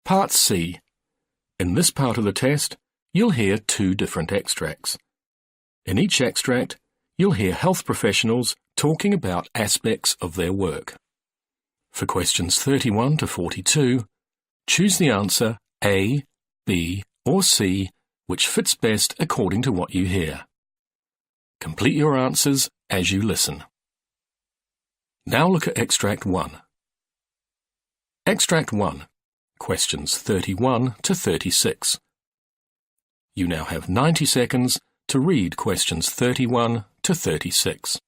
Part C. In this part of the test, you'll hear 2 different extracts. In each extract, you'll hear health professionals talking about aspects of their work. For questions 31 to 42, choose the answer A, B, or C, which fits best according to what you hear. Complete your answers as you listen. Now look at Extract 1. Extract 1, questions 31 to 36. You now have 90 seconds to read questions 31 to 36.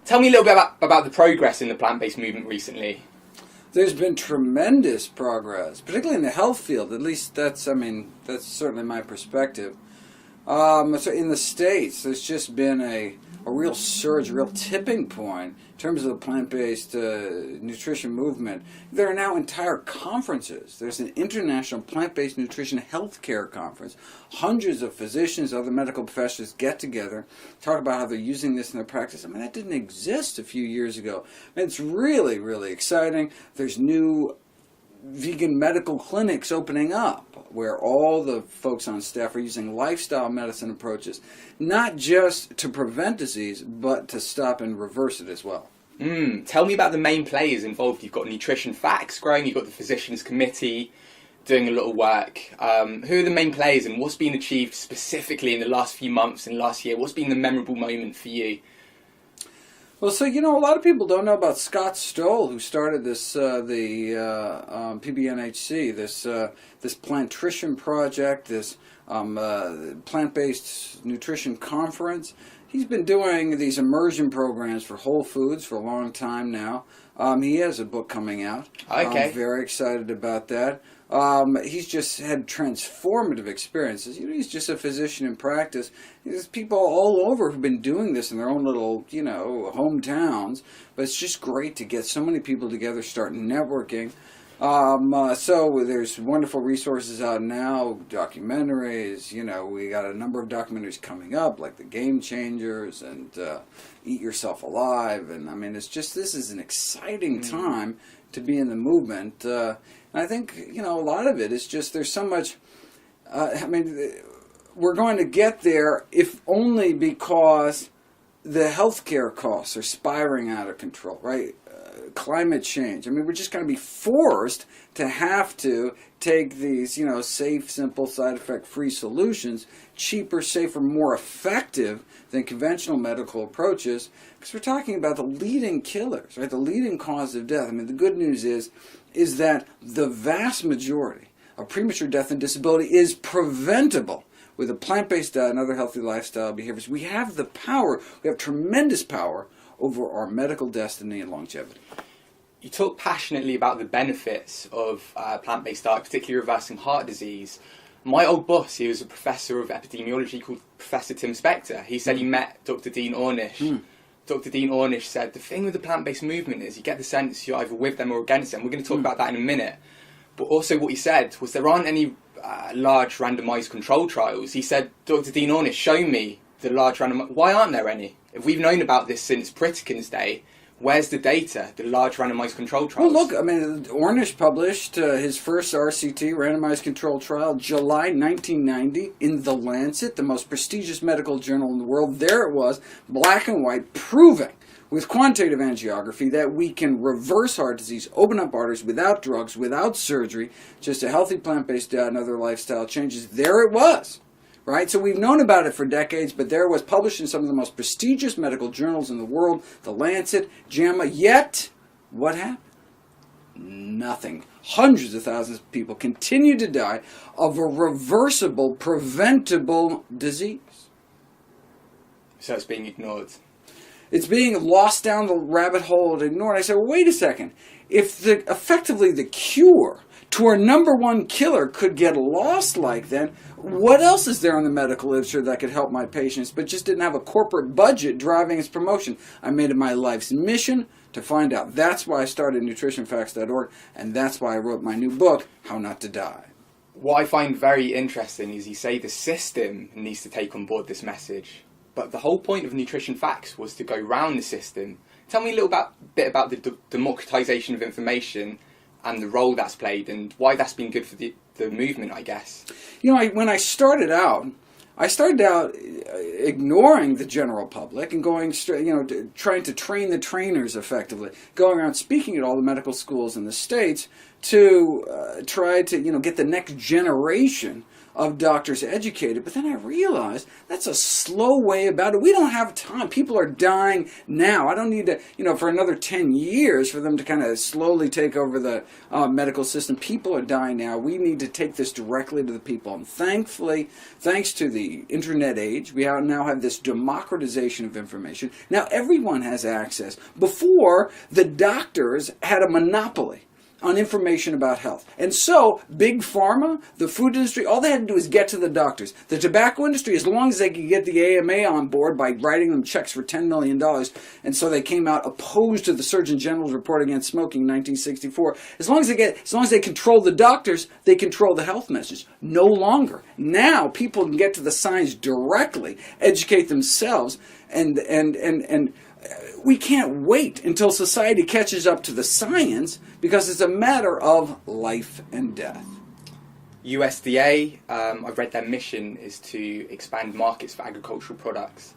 Tell me a little bit about the progress in the plant-based movement recently. There's been tremendous progress, particularly in the health field. At least that's certainly my perspective. So in the States, there's just been a real surge, a real tipping point in terms of the plant-based nutrition movement. There are now entire conferences. There's an international plant-based nutrition healthcare conference. Hundreds of physicians, other medical professionals get together, talk about how they're using this in their practice. I mean, that didn't exist a few years ago. I mean, it's really, really exciting. There's new vegan medical clinics opening up where all the folks on staff are using lifestyle medicine approaches, not just to prevent disease, but to stop and reverse it as well. Tell me about the main players involved. You've got Nutrition Facts growing, you've got the Physicians Committee doing a lot of work. Who are the main players and what's been achieved specifically in the last few months and last year? What's been the memorable moment for you? Well, so, a lot of people don't know about Scott Stoll, who started this, PBNHC, this Plantrition project, this plant-based nutrition conference. He's been doing these immersion programs for Whole Foods for a long time now. He has a book coming out. Okay. I'm very excited about that. He's just had transformative experiences. He's just a physician in practice. There's people all over who've been doing this in their own little, hometowns. But it's just great to get so many people together, start networking. So there's wonderful resources out now, documentaries. We got a number of documentaries coming up, like The Game Changers and Eat Yourself Alive. And I mean, this is an exciting time to be in the movement. I think, a lot of it is just there's so much, we're going to get there if only because the healthcare costs are spiraling out of control, right? Climate change. We're just going to be forced to have to take these, safe, simple, side effect-free solutions, cheaper, safer, more effective than conventional medical approaches, because we're talking about the leading killers, right? The leading cause of death. The good news is that the vast majority of premature death and disability is preventable with a plant-based diet and other healthy lifestyle behaviors. We have the power, we have tremendous power over our medical destiny and longevity. You talk passionately about the benefits of plant-based diet, particularly reversing heart disease. My old boss, he was a professor of epidemiology called Professor Tim Spector. He said he met Dr. Dean Ornish. Dr. Dean Ornish said, the thing with the plant-based movement is you get the sense you're either with them or against them. We're going to talk about that in a minute. But also what he said was there aren't any large randomised control trials. He said, Dr. Dean Ornish, show me the large randomised... Why aren't there any? If we've known about this since Pritikin's day, where's the data, the large randomised control trials? Well, look, Ornish published his first RCT, randomised control trial, July 1990, in The Lancet, the most prestigious medical journal in the world. There it was, black and white, proving with quantitative angiography that we can reverse heart disease, open up arteries without drugs, without surgery, just a healthy plant-based diet and other lifestyle changes. There it was. Right? So we've known about it for decades, but there it was, published in some of the most prestigious medical journals in the world, The Lancet, JAMA, yet what happened? Nothing. Hundreds of thousands of people continue to die of a reversible, preventable disease. So it's being ignored. It's being lost down the rabbit hole and ignored. I said, well, wait a second. If effectively the cure to our number one killer could get lost like that, what else is there in the medical literature that could help my patients, but just didn't have a corporate budget driving its promotion? I made it my life's mission to find out. That's why I started nutritionfacts.org, and that's why I wrote my new book, How Not to Die. What I find very interesting is you say the system needs to take on board this message. But the whole point of Nutrition Facts was to go round the system Tell me a little bit about the democratization of information and the role that's played and why that's been good for the movement, I guess. When I started out ignoring the general public and going straight, trying to train the trainers effectively, going around speaking at all the medical schools in the States to try to, get the next generation of doctors educated. But then I realized that's a slow way about it. We don't have time. People are dying now. I don't need to, for another 10 years for them to kind of slowly take over the medical system. People are dying now. We need to take this directly to the people. And thankfully, thanks to the internet age, we now have this democratization of information. Now everyone has access. Before, the doctors had a monopoly on information about health. And so, Big Pharma, the food industry, all they had to do is get to the doctors. The tobacco industry, as long as they could get the AMA on board by writing them checks for $10 million, and so they came out opposed to the Surgeon General's report against smoking in 1964. As long as they control the doctors, they control the health message. No longer. Now, people can get to the science directly, educate themselves, and we can't wait until society catches up to the science because it's a matter of life and death. USDA, I've read their mission is to expand markets for agricultural products.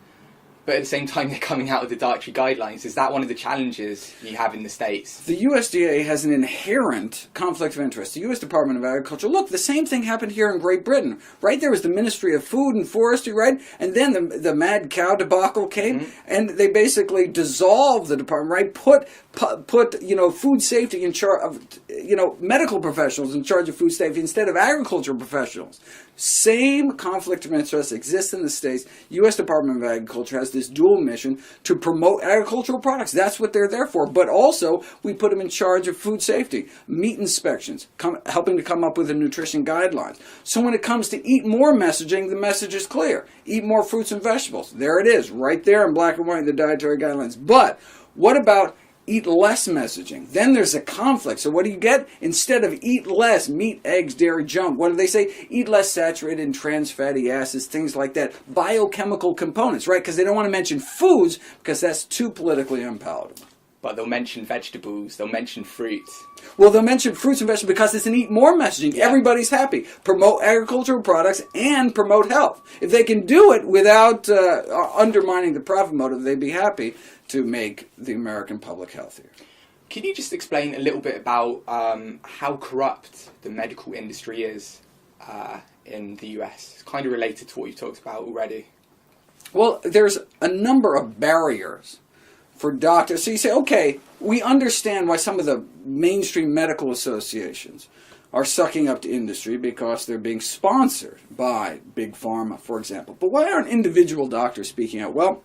But at the same time, they're coming out with the dietary guidelines. Is that one of the challenges you have in the States? The USDA has an inherent conflict of interest. The U.S. Department of Agriculture, look, the same thing happened here in Great Britain. Right, there was the Ministry of Food and Forestry, right? And then the mad cow debacle came, and they basically dissolved the department, right? Put food safety in charge of, medical professionals in charge of food safety instead of agricultural professionals. Same conflict of interest exists in the States. U.S. Department of Agriculture has this dual mission to promote agricultural products. That's what they're there for. But also, we put them in charge of food safety, meat inspections, helping to come up with the nutrition guidelines. So when it comes to eat more messaging, the message is clear. Eat more fruits and vegetables. There it is, right there in black and white in the dietary guidelines. But what about eat less messaging? Then there's a conflict. So what do you get? Instead of eat less meat, eggs, dairy, junk, what do they say? Eat less saturated and trans fatty acids, things like that. Biochemical components, right? Because they don't want to mention foods because that's too politically unpalatable. But they'll mention vegetables, they'll mention fruit. Well, they'll mention fruits and vegetables because it's an eat more messaging. Yeah. Everybody's happy. Promote agricultural products and promote health. If they can do it without undermining the profit motive, they'd be happy to make the American public healthier. Can you just explain a little bit about how corrupt the medical industry is in the US? It's kind of related to what you talked about already. Well, there's a number of barriers for doctors. So you say, okay, we understand why some of the mainstream medical associations are sucking up to industry because they're being sponsored by Big Pharma, for example. But why aren't individual doctors speaking out? Well,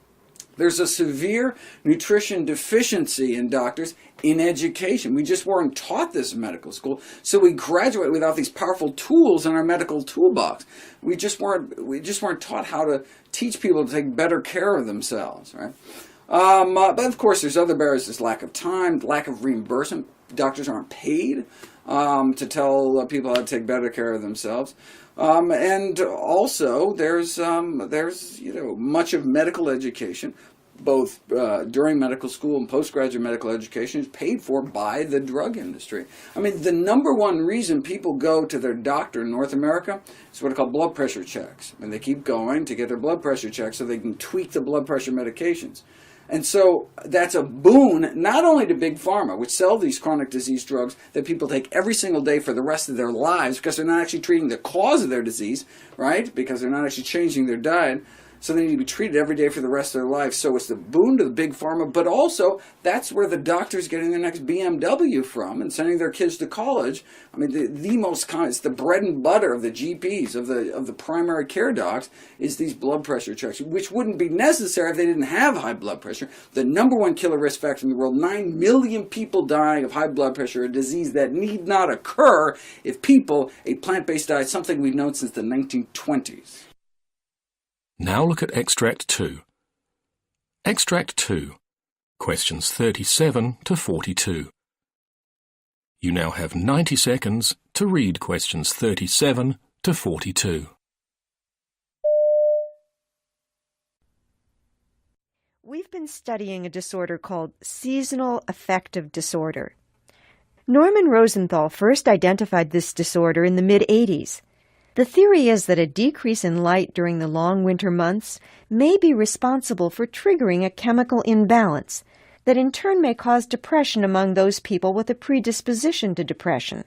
there's a severe nutrition deficiency in doctors in education. We just weren't taught this in medical school, so we graduate without these powerful tools in our medical toolbox. We just weren't taught how to teach people to take better care of themselves, right? But of course, there's other barriers. There's lack of time, lack of reimbursement. Doctors aren't paid to tell people how to take better care of themselves. And also, there's much of medical education, both during medical school and postgraduate medical education, is paid for by the drug industry. I mean, the number one reason people go to their doctor in North America is what are called blood pressure checks. And they keep going to get their blood pressure checks so they can tweak the blood pressure medications. And so that's a boon not only to Big Pharma, which sell these chronic disease drugs that people take every single day for the rest of their lives because they're not actually treating the cause of their disease, right? Because they're not actually changing their diet. So they need to be treated every day for the rest of their life. So it's the boon to the Big Pharma, but also that's where the doctor's getting their next BMW from and sending their kids to college. I mean, it's the bread and butter of the GPs, of the primary care docs, is these blood pressure checks, which wouldn't be necessary if they didn't have high blood pressure. The number one killer risk factor in the world, 9 million people dying of high blood pressure, a disease that need not occur if people ate plant-based diet, something we've known since the 1920s. Now look at Extract 2. Extract 2, questions 37 to 42. You now have 90 seconds to read questions 37 to 42. We've been studying a disorder called seasonal affective disorder. Norman Rosenthal first identified this disorder in the mid-'80s. The theory is that a decrease in light during the long winter months may be responsible for triggering a chemical imbalance that in turn may cause depression among those people with a predisposition to depression.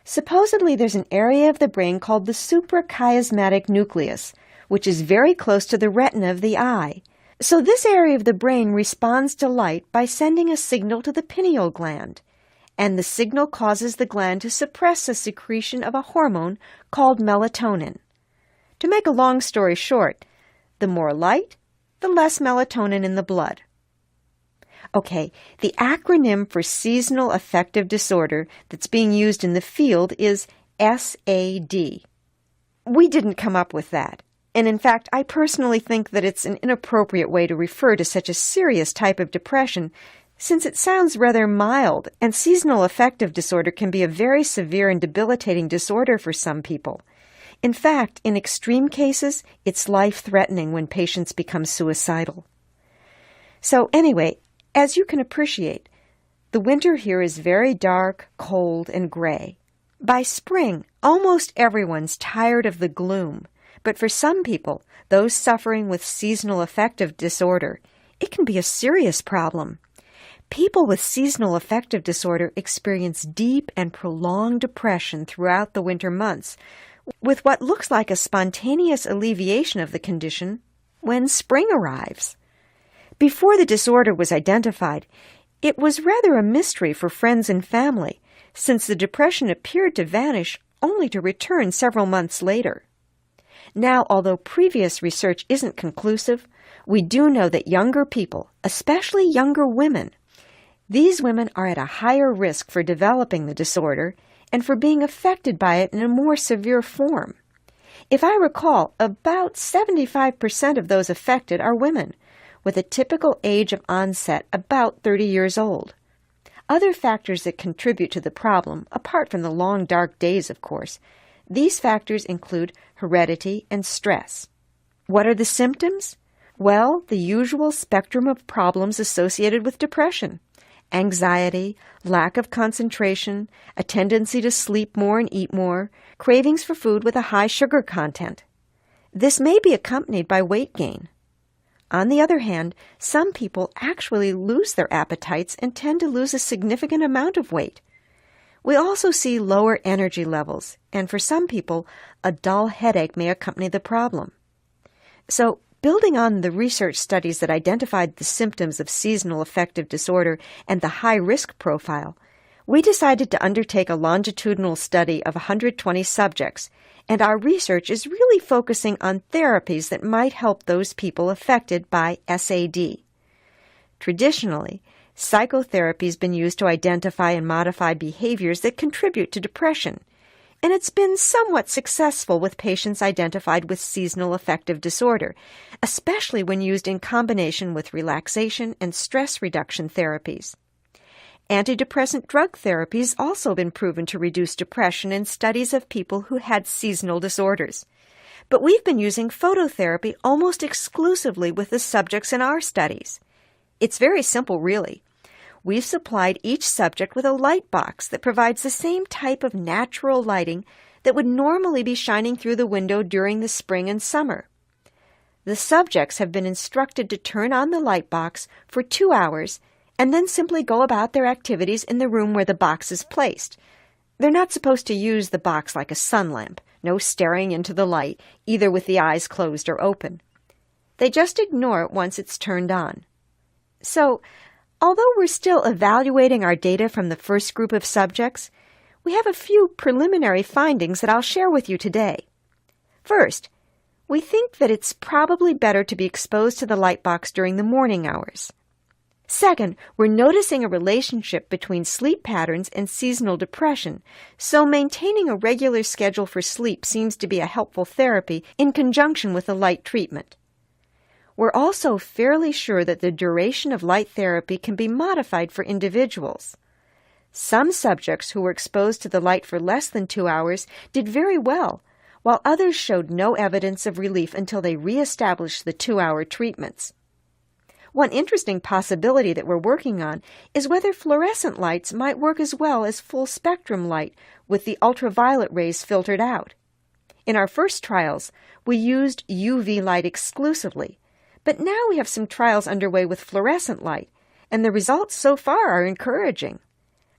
Supposedly there's an area of the brain called the suprachiasmatic nucleus, which is very close to the retina of the eye. So this area of the brain responds to light by sending a signal to the pineal gland, and the signal causes the gland to suppress the secretion of a hormone called melatonin. To make a long story short, the more light, the less melatonin in the blood. Okay, the acronym for seasonal affective disorder that's being used in the field is SAD. We didn't come up with that. And in fact, I personally think that it's an inappropriate way to refer to such a serious type of depression, since it sounds rather mild, and seasonal affective disorder can be a very severe and debilitating disorder for some people. In fact, in extreme cases, it's life-threatening when patients become suicidal. So anyway, as you can appreciate, the winter here is very dark, cold, and gray. By spring, almost everyone's tired of the gloom. But for some people, those suffering with seasonal affective disorder, it can be a serious problem. People with seasonal affective disorder experience deep and prolonged depression throughout the winter months, with what looks like a spontaneous alleviation of the condition when spring arrives. Before the disorder was identified, it was rather a mystery for friends and family, since the depression appeared to vanish only to return several months later. Now, although previous research isn't conclusive, we do know that younger people, especially younger women, these women are at a higher risk for developing the disorder and for being affected by it in a more severe form. If I recall, about 75% of those affected are women, with a typical age of onset about 30 years old. Other factors that contribute to the problem, apart from the long dark days, of course, these factors include heredity and stress. What are the symptoms? Well, the usual spectrum of problems associated with depression: anxiety, lack of concentration, a tendency to sleep more and eat more, cravings for food with a high sugar content. This may be accompanied by weight gain. On the other hand, some people actually lose their appetites and tend to lose a significant amount of weight. We also see lower energy levels, and for some people, a dull headache may accompany the problem. So, building on the research studies that identified the symptoms of seasonal affective disorder and the high-risk profile, we decided to undertake a longitudinal study of 120 subjects, and our research is really focusing on therapies that might help those people affected by SAD. Traditionally, psychotherapy has been used to identify and modify behaviors that contribute to depression, and it's been somewhat successful with patients identified with seasonal affective disorder, especially when used in combination with relaxation and stress reduction therapies. Antidepressant drug therapy has also been proven to reduce depression in studies of people who had seasonal disorders. But we've been using phototherapy almost exclusively with the subjects in our studies. It's very simple, really. We've supplied each subject with a light box that provides the same type of natural lighting that would normally be shining through the window during the spring and summer. The subjects have been instructed to turn on the light box for 2 hours and then simply go about their activities in the room where the box is placed. They're not supposed to use the box like a sun lamp, no staring into the light, either with the eyes closed or open. They just ignore it once it's turned on. So, although we're still evaluating our data from the first group of subjects, we have a few preliminary findings that I'll share with you today. First, we think that it's probably better to be exposed to the light box during the morning hours. Second, we're noticing a relationship between sleep patterns and seasonal depression, so maintaining a regular schedule for sleep seems to be a helpful therapy in conjunction with the light treatment. We're also fairly sure that the duration of light therapy can be modified for individuals. Some subjects who were exposed to the light for less than 2 hours did very well, while others showed no evidence of relief until they reestablished the 2-hour treatments. One interesting possibility that we're working on is whether fluorescent lights might work as well as full-spectrum light with the ultraviolet rays filtered out. In our first trials, we used UV light exclusively, but now we have some trials underway with fluorescent light, and the results so far are encouraging.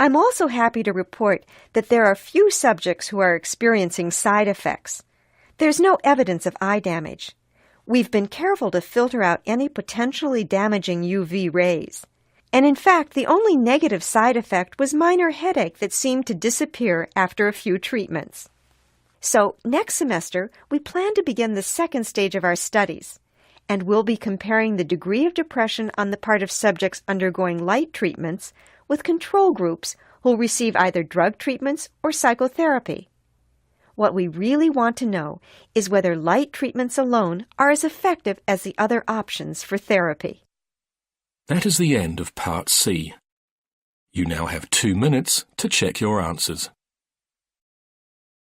I'm also happy to report that there are few subjects who are experiencing side effects. There's no evidence of eye damage. We've been careful to filter out any potentially damaging UV rays. And in fact, the only negative side effect was minor headache that seemed to disappear after a few treatments. So, next semester, we plan to begin the second stage of our studies, and we'll be comparing the degree of depression on the part of subjects undergoing light treatments with control groups who'll receive either drug treatments or psychotherapy. What we really want to know is whether light treatments alone are as effective as the other options for therapy. That is the end of Part C. You now have 2 minutes to check your answers.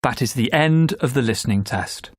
That is the end of the listening test.